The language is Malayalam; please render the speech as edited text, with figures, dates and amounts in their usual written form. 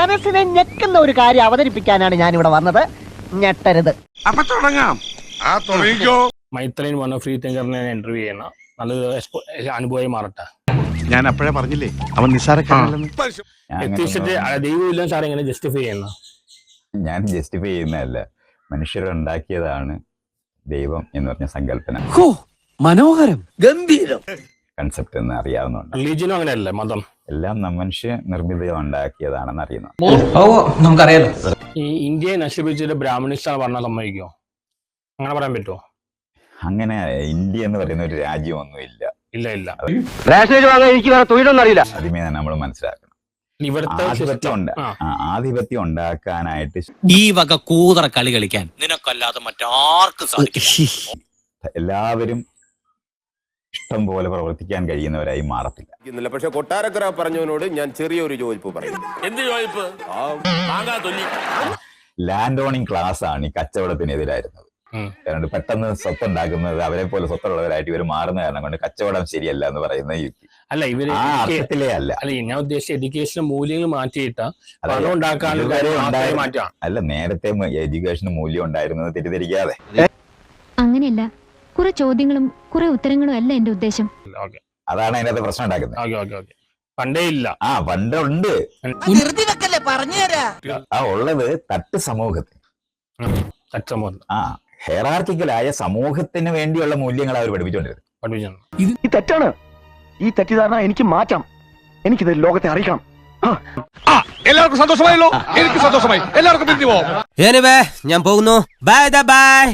മനസ്സിനെ ഞെക്കുന്ന ഒരു കാര്യം അവതരിപ്പിക്കാനാണ് ഞാൻ ഇവിടെ വന്നത്. ഞെട്ടരുത്. അപ്പൊ തുടങ്ങാം. മൈത്രൻ വന്ന ഫ്രീ തിങ്കറിനെ ഇന്റർവ്യൂ ചെയ്യണ നല്ലൊരു അനുഭവമായി മാറട്ടെ. ഞാൻ അപ്പോഴേ പറഞ്ഞില്ലേ അവൻ നിസ്സാരക്കാരല്ലെന്ന്. ദൈവമില്ല സാർ എങ്ങനെ ജസ്റ്റിഫൈ ചെയ്യുന്ന? ഞാൻ ജസ്റ്റിഫൈ ചെയ്യുന്നതല്ല, മനുഷ്യരുണ്ടാക്കിയതാണ് ദൈവം എന്ന് പറഞ്ഞ സങ്കല്പന. മനോഹരം, ഗംഭീരം കൺസെപ്റ്റ് എന്ന് അറിയാവുന്നുണ്ട്. റിലീജിയനും അങ്ങനെയല്ലേ, മതം എല്ലാം മനുഷ്യ നിർമ്മിതം ഉണ്ടാക്കിയതാണെന്ന് അറിയുന്നു. നമുക്കറിയാലോ. ഈ ഇന്ത്യയെ നശിപ്പിച്ചിട്ട് ബ്രാഹ്മണിസ്റ്റാണ് പറഞ്ഞാൽ സമ്മതിക്കോ? അങ്ങനെ പറയാൻ പറ്റുമോ? അങ്ങനെ ഇന്ത്യ എന്ന് പറയുന്ന ഒരു രാജ്യമൊന്നുമില്ല. ഇല്ല ഇല്ല. എനിക്ക് വേറെ തൊഴിലൊന്നും അറിയില്ല. ആദ്യമേ തന്നെ നമ്മൾ മനസ്സിലാക്കണം. ഇവിടുത്തെ ആധിപത്യം ഉണ്ടാക്കാനായിട്ട് ഈ വക കൂതറ കളി കളിക്കാൻ നിനക്കല്ലാതെ മറ്റാർക്കും സാധിക്കില്ല. എല്ലാവരും ഇഷ്ടം പോലെ പ്രവർത്തിക്കാൻ കഴിയുന്നവരായി മാറത്തില്ല. പക്ഷെ കൊട്ടാരക്കര പറഞ്ഞവനോട് ഞാൻ ചെറിയൊരു യോജിപ്പ് പറയും. എന്ത് യോജിപ്പ്? ലാൻഡ് ഓണിംഗ് ക്ലാസ് ആണ് ഈ കച്ചവടത്തിനെതിരായിരുന്നത്. കാരണം പെട്ടെന്ന് സ്വത്തുണ്ടാക്കുന്നത് അവരെ പോലെ സ്വത്തുള്ളവരായിട്ട് ഇവർ മാറുന്ന കാരണം കൊണ്ട് കച്ചവടം ശരിയല്ല എന്ന് പറയുന്ന യുക്തി അല്ല. ഇവര് അർത്ഥത്തിലേ അല്ല. അല്ല, ഞാൻ ഉദ്ദേശിച്ച എഡ്യൂക്കേഷൻ മൂല്യങ്ങൾ മാറ്റിയിട്ടാ അല്ല, നേരത്തെ എഡ്യൂക്കേഷന് മൂല്യം ഉണ്ടായിരുന്നത് തെറ്റിദ്ധരിക്കാതെ. അങ്ങനെയല്ല, കുറെ ചോദ്യങ്ങളും കുറെ ഉത്തരങ്ങളും അല്ല എന്റെ ഉദ്ദേശം. അതാണ് അതിനകത്ത് പ്രശ്നം ഉണ്ടാക്കുന്നത്. പണ്ടേ ഇല്ല. പണ്ടുണ്ട്. ഉള്ളത് തട്ട് സമൂഹത്തിൽ ഹെറാർക്കിക്കലായ സമൂഹത്തിന് വേണ്ടിയുള്ള മൂല്യങ്ങൾ അവർ പഠിപ്പിച്ചുകൊണ്ടിരുന്നു. ഈ തെറ്റാണ്. ഈ തെറ്റിദ്ധാരണ എനിക്ക് മാറ്റാം. എനിക്കിത് ലോകത്തെ അറിയിക്കണം. എല്ലാവർക്കും സന്തോഷമായല്ലോ. എനിക്ക് സന്തോഷമായി. എല്ലാവർക്കും പിരിഞ്ഞു പോവാം. ഞാൻ പോകുന്നു. Bye bye.